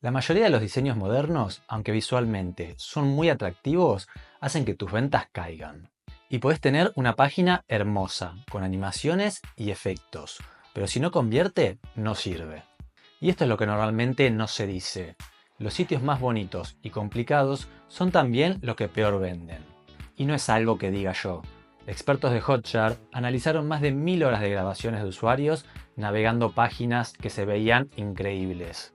La mayoría de los diseños modernos, aunque visualmente son muy atractivos, hacen que tus ventas caigan. Y podés tener una página hermosa, con animaciones y efectos, pero si no convierte, no sirve. Y esto es lo que normalmente no se dice. Los sitios más bonitos y complicados son también los que peor venden. Y no es algo que diga yo. Expertos de Hotjar analizaron más de 1000 horas de grabaciones de usuarios navegando páginas que se veían increíbles.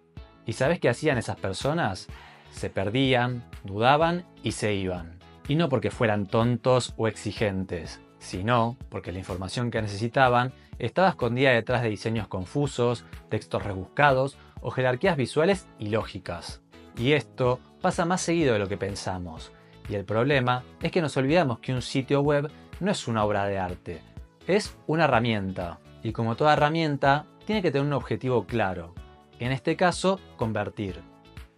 ¿Y sabes qué hacían esas personas? Se perdían, dudaban y se iban. Y no porque fueran tontos o exigentes, sino porque la información que necesitaban estaba escondida detrás de diseños confusos, textos rebuscados o jerarquías visuales ilógicas. Y esto pasa más seguido de lo que pensamos. Y el problema es que nos olvidamos que un sitio web no es una obra de arte, es una herramienta. Y como toda herramienta, tiene que tener un objetivo claro. En este caso, convertir.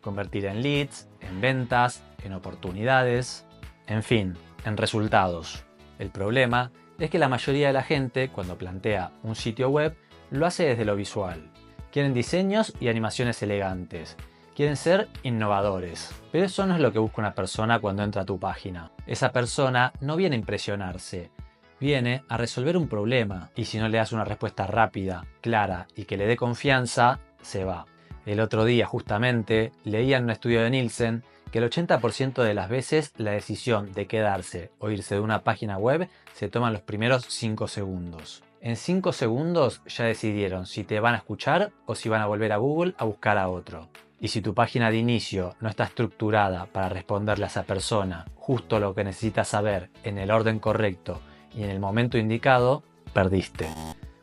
Convertir en leads, en ventas, en oportunidades, en fin, en resultados. El problema es que la mayoría de la gente, cuando plantea un sitio web, lo hace desde lo visual. Quieren diseños y animaciones elegantes. Quieren ser innovadores. Pero eso no es lo que busca una persona cuando entra a tu página. Esa persona no viene a impresionarse. Viene a resolver un problema. Y si no le das una respuesta rápida, clara y que le dé confianza, se va. El otro día justamente leía en un estudio de Nielsen que el 80% de las veces la decisión de quedarse o irse de una página web se toma en los primeros 5 segundos. En 5 segundos ya decidieron si te van a escuchar o si van a volver a Google a buscar a otro. Y si tu página de inicio no está estructurada para responderle a esa persona justo lo que necesita saber en el orden correcto y en el momento indicado, perdiste.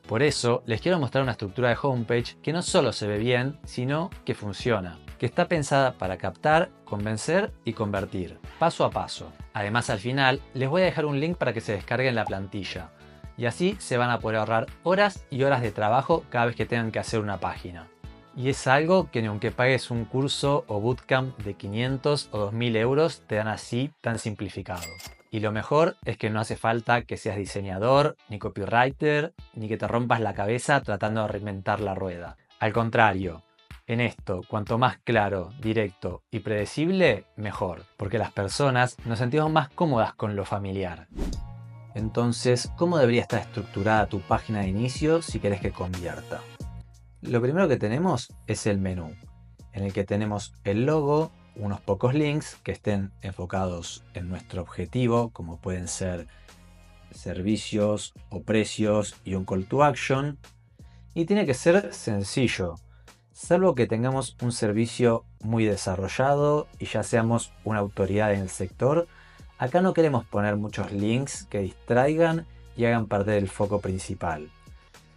Por eso les quiero mostrar una estructura de homepage que no solo se ve bien, sino que funciona, que está pensada para captar, convencer y convertir, paso a paso. Además, al final les voy a dejar un link para que se descarguen la plantilla y así se van a poder ahorrar horas y horas de trabajo cada vez que tengan que hacer una página. Y es algo que ni aunque pagues un curso o bootcamp de 500 o 2000 euros te dan así tan simplificado. Y lo mejor es que no hace falta que seas diseñador, ni copywriter, ni que te rompas la cabeza tratando de reinventar la rueda. Al contrario, en esto, cuanto más claro, directo y predecible, mejor, porque las personas nos sentimos más cómodas con lo familiar. Entonces, ¿cómo debería estar estructurada tu página de inicio si querés que convierta? Lo primero que tenemos es el menú, en el que tenemos el logo, unos pocos links que estén enfocados en nuestro objetivo, como pueden ser servicios o precios y un call to action. Y tiene que ser sencillo, salvo que tengamos un servicio muy desarrollado y ya seamos una autoridad en el sector. Acá no queremos poner muchos links que distraigan y hagan perder el foco principal.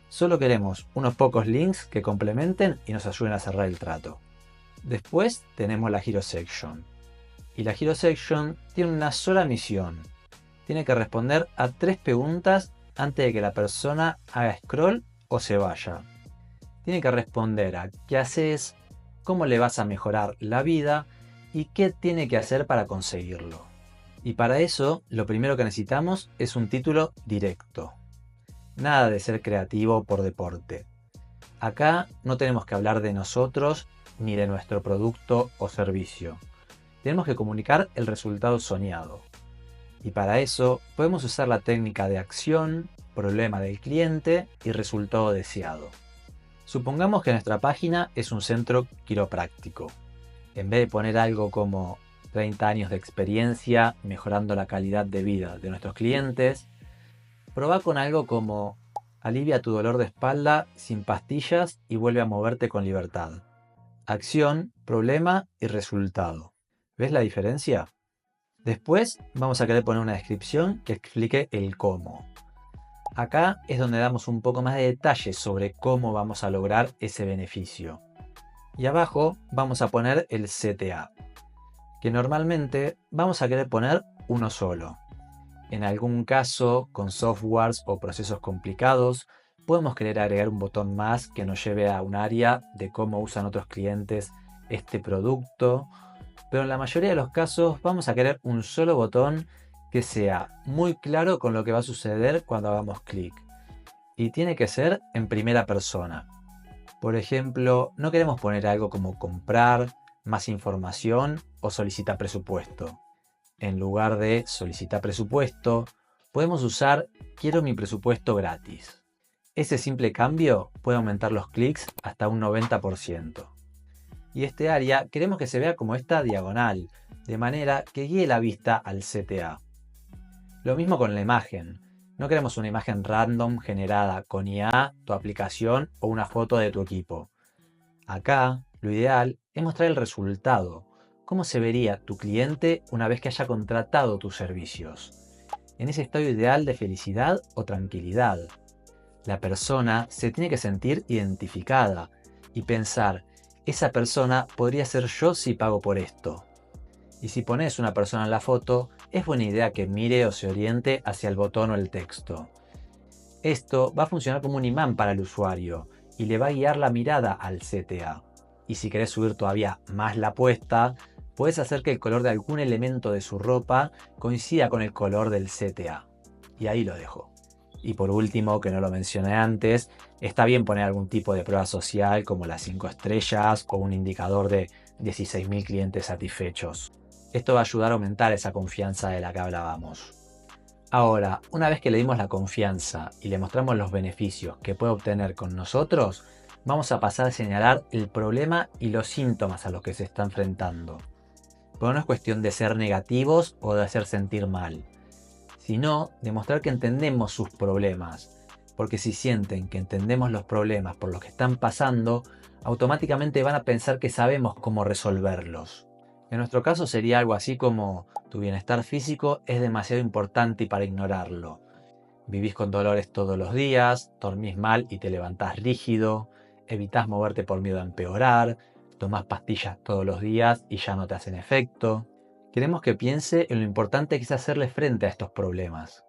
Solo queremos unos pocos links que complementen y nos ayuden a cerrar el trato. Después tenemos la Hero Section. Y la Hero Section tiene una sola misión. Tiene que responder a 3 preguntas antes de que la persona haga scroll o se vaya. Tiene que responder a qué haces, cómo le vas a mejorar la vida y qué tiene que hacer para conseguirlo. Y para eso, lo primero que necesitamos es un título directo. Nada de ser creativo por deporte. Acá no tenemos que hablar de nosotros ni de nuestro producto o servicio. Tenemos que comunicar el resultado soñado. Y para eso podemos usar la técnica de acción, problema del cliente y resultado deseado. Supongamos que nuestra página es un centro quiropráctico. En vez de poner algo como 30 años de experiencia mejorando la calidad de vida de nuestros clientes, probá con algo como alivia tu dolor de espalda sin pastillas y vuelve a moverte con libertad. Acción, problema y resultado. ¿Ves la diferencia? Después vamos a querer poner una descripción que explique el cómo. Acá es donde damos un poco más de detalles sobre cómo vamos a lograr ese beneficio. Y abajo vamos a poner el CTA, que normalmente vamos a querer poner uno solo. En algún caso, con softwares o procesos complicados, podemos querer agregar un botón más que nos lleve a un área de cómo usan otros clientes este producto, pero en la mayoría de los casos vamos a querer un solo botón que sea muy claro con lo que va a suceder cuando hagamos clic. Y tiene que ser en primera persona. Por ejemplo, no queremos poner algo como comprar, más información o solicita presupuesto. En lugar de solicita presupuesto, podemos usar quiero mi presupuesto gratis. Ese simple cambio puede aumentar los clics hasta un 90%. Y este área queremos que se vea como esta diagonal, de manera que guíe la vista al CTA. Lo mismo con la imagen. No queremos una imagen random generada con IA, tu aplicación o una foto de tu equipo. Acá, lo ideal es mostrar el resultado. ¿Cómo se vería tu cliente una vez que haya contratado tus servicios? En ese estado ideal de felicidad o tranquilidad. La persona se tiene que sentir identificada y pensar, esa persona podría ser yo si pago por esto. Y si pones una persona en la foto, es buena idea que mire o se oriente hacia el botón o el texto. Esto va a funcionar como un imán para el usuario y le va a guiar la mirada al CTA. Y si querés subir todavía más la apuesta, puedes hacer que el color de algún elemento de su ropa coincida con el color del CTA. Y ahí lo dejo. Y por último, que no lo mencioné antes, está bien poner algún tipo de prueba social como las 5 estrellas o un indicador de 16.000 clientes satisfechos. Esto va a ayudar a aumentar esa confianza de la que hablábamos. Ahora, una vez que le dimos la confianza y le mostramos los beneficios que puede obtener con nosotros, vamos a pasar a señalar el problema y los síntomas a los que se está enfrentando. Pero no es cuestión de ser negativos o de hacer sentir mal, sino demostrar que entendemos sus problemas, porque si sienten que entendemos los problemas por los que están pasando, automáticamente van a pensar que sabemos cómo resolverlos. En nuestro caso sería algo así como, tu bienestar físico es demasiado importante para ignorarlo. Vivís con dolores todos los días, dormís mal y te levantás rígido, evitás moverte por miedo a empeorar, tomás pastillas todos los días y ya no te hacen efecto. Queremos que piense en lo importante que es hacerle frente a estos problemas.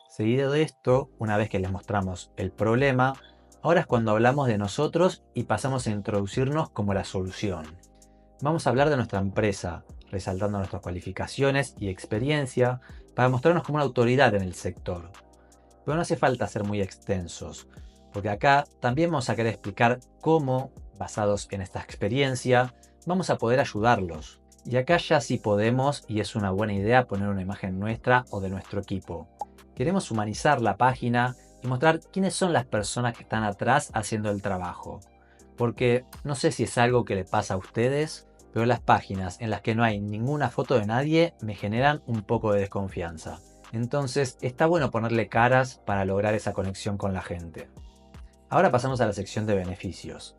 Seguido de esto, una vez que les mostramos el problema, ahora es cuando hablamos de nosotros y pasamos a introducirnos como la solución. Vamos a hablar de nuestra empresa, resaltando nuestras cualificaciones y experiencia para mostrarnos como una autoridad en el sector. Pero no hace falta ser muy extensos, porque acá también vamos a querer explicar cómo, basados en esta experiencia, vamos a poder ayudarlos. Y acá ya sí podemos, y es una buena idea, poner una imagen nuestra o de nuestro equipo. Queremos humanizar la página y mostrar quiénes son las personas que están atrás haciendo el trabajo. Porque no sé si es algo que le pasa a ustedes, pero las páginas en las que no hay ninguna foto de nadie me generan un poco de desconfianza. Entonces está bueno ponerle caras para lograr esa conexión con la gente. Ahora pasamos a la sección de beneficios.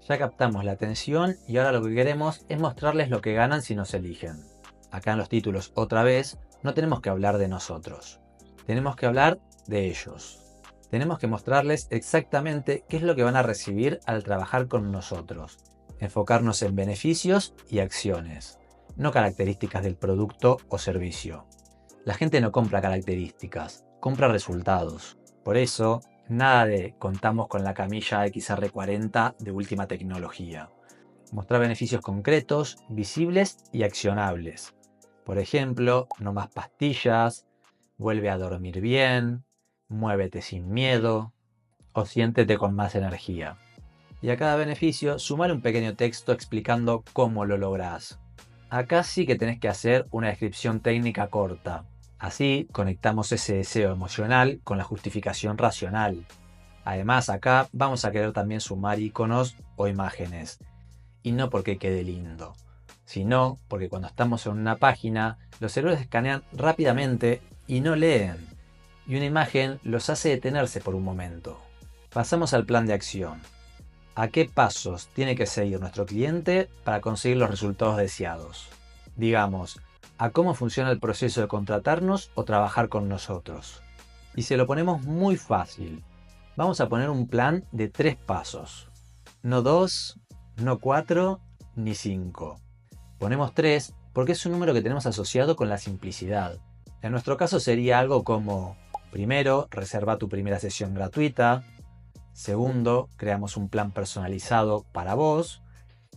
Ya captamos la atención y ahora lo que queremos es mostrarles lo que ganan si nos eligen. Acá en los títulos otra vez no tenemos que hablar de nosotros. Tenemos que hablar de ellos. Tenemos que mostrarles exactamente qué es lo que van a recibir al trabajar con nosotros. Enfocarnos en beneficios y acciones, no características del producto o servicio. La gente no compra características, compra resultados. Por eso, nada de contamos con la camilla XR40 de última tecnología. Mostrar beneficios concretos, visibles y accionables. Por ejemplo, no más pastillas, vuelve a dormir bien, muévete sin miedo o siéntete con más energía. Y a cada beneficio sumar un pequeño texto explicando cómo lo lográs. Acá sí que tenés que hacer una descripción técnica corta. Así conectamos ese deseo emocional con la justificación racional. Además acá vamos a querer también sumar iconos o imágenes. Y no porque quede lindo, sino porque cuando estamos en una página los servidores escanean rápidamente y no leen. Y una imagen los hace detenerse por un momento. Pasamos al plan de acción. ¿A qué pasos tiene que seguir nuestro cliente para conseguir los resultados deseados? Digamos, a cómo funciona el proceso de contratarnos o trabajar con nosotros. Y se lo ponemos muy fácil. Vamos a poner un plan de 3 pasos. No 2, no 4, ni 5. Ponemos 3 porque es un número que tenemos asociado con la simplicidad. En nuestro caso sería algo como: primero, reserva tu primera sesión gratuita. Segundo, creamos un plan personalizado para vos.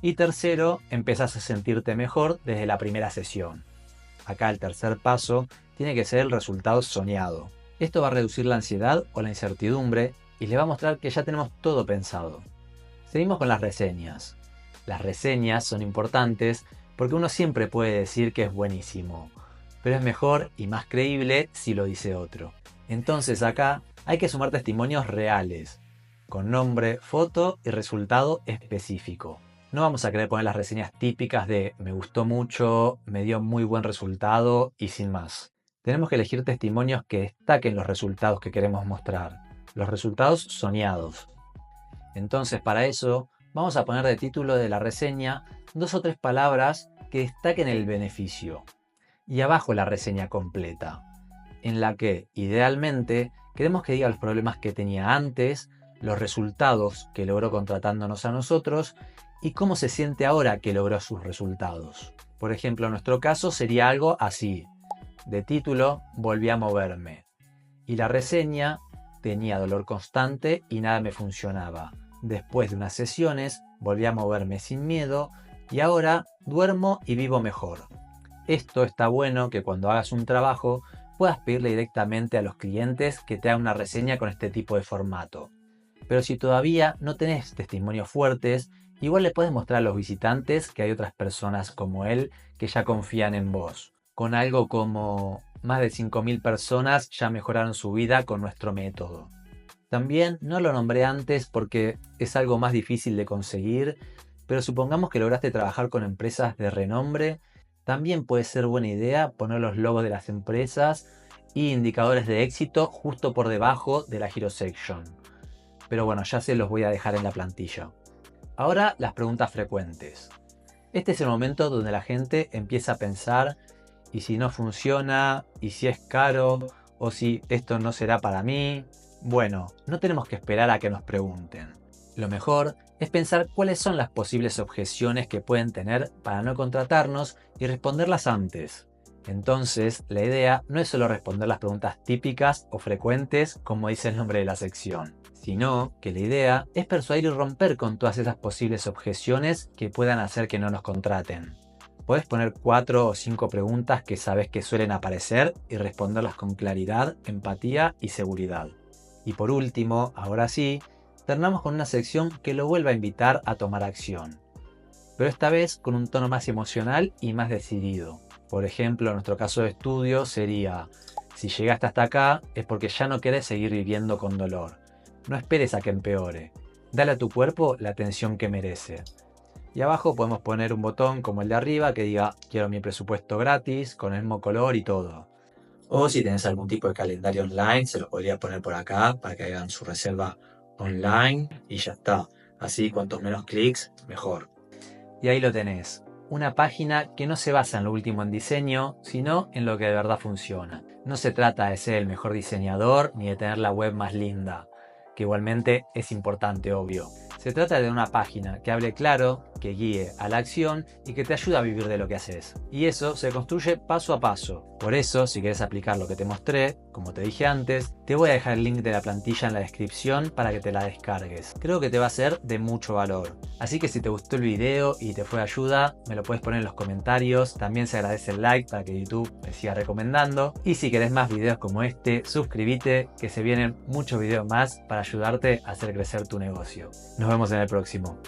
Y tercero, empezás a sentirte mejor desde la primera sesión. Acá el tercer paso tiene que ser el resultado soñado. Esto va a reducir la ansiedad o la incertidumbre y les va a mostrar que ya tenemos todo pensado. Seguimos con las reseñas. Las reseñas son importantes porque uno siempre puede decir que es buenísimo, pero es mejor y más creíble si lo dice otro. Entonces acá hay que sumar testimonios reales, con nombre, foto y resultado específico. No vamos a querer poner las reseñas típicas de me gustó mucho, me dio muy buen resultado y sin más. Tenemos que elegir testimonios que destaquen los resultados que queremos mostrar, los resultados soñados. Entonces para eso vamos a poner de título de la reseña 2 o 3 palabras que destaquen el beneficio. Y abajo la reseña completa, en la que, idealmente, queremos que diga los problemas que tenía antes, los resultados que logró contratándonos a nosotros y cómo se siente ahora que logró sus resultados. Por ejemplo, en nuestro caso sería algo así. De título, volví a moverme. Y la reseña, tenía dolor constante y nada me funcionaba. Después de unas sesiones, volví a moverme sin miedo y ahora duermo y vivo mejor. Esto está bueno que cuando hagas un trabajo puedas pedirle directamente a los clientes que te hagan una reseña con este tipo de formato. Pero si todavía no tenés testimonios fuertes, igual le puedes mostrar a los visitantes que hay otras personas como él que ya confían en vos. Con algo como más de 5.000 personas ya mejoraron su vida con nuestro método. También no lo nombré antes porque es algo más difícil de conseguir, pero supongamos que lograste trabajar con empresas de renombre. También puede ser buena idea poner los logos de las empresas y indicadores de éxito justo por debajo de la Hero Section. Pero bueno, ya se los voy a dejar en la plantilla. Ahora las preguntas frecuentes. Este es el momento donde la gente empieza a pensar ¿y si no funciona? ¿Y si es caro? ¿O si esto no será para mí? Bueno, no tenemos que esperar a que nos pregunten. Lo mejor es pensar cuáles son las posibles objeciones que pueden tener para no contratarnos y responderlas antes. Entonces, la idea no es solo responder las preguntas típicas o frecuentes, como dice el nombre de la sección, sino que la idea es persuadir y romper con todas esas posibles objeciones que puedan hacer que no nos contraten. Podés poner 4 o 5 preguntas que sabes que suelen aparecer y responderlas con claridad, empatía y seguridad. Y por último, ahora sí, terminamos con una sección que lo vuelve a invitar a tomar acción, pero esta vez con un tono más emocional y más decidido. Por ejemplo, en nuestro caso de estudio sería: si llegaste hasta acá es porque ya no querés seguir viviendo con dolor. No esperes a que empeore. Dale a tu cuerpo la atención que merece. Y abajo podemos poner un botón como el de arriba que diga quiero mi presupuesto gratis, con el mismo color y todo. O si tenés algún tipo de calendario online, se lo podría poner por acá para que hagan su reserva online y ya está. Así cuantos menos clics, mejor. Y ahí lo tenés. Una página que no se basa en lo último en diseño, sino en lo que de verdad funciona. No se trata de ser el mejor diseñador ni de tener la web más linda, que igualmente es importante, obvio. Se trata de una página que hable claro, que guíe a la acción y que te ayude a vivir de lo que haces. Y eso se construye paso a paso. Por eso, si quieres aplicar lo que te mostré, como te dije antes, te voy a dejar el link de la plantilla en la descripción para que te la descargues. Creo que te va a ser de mucho valor. Así que si te gustó el video y te fue de ayuda, me lo puedes poner en los comentarios. También se agradece el like para que YouTube me siga recomendando. Y si querés más videos como este, suscríbete, que se vienen muchos videos más para ayudarte a hacer crecer tu negocio. Nos vemos en el próximo.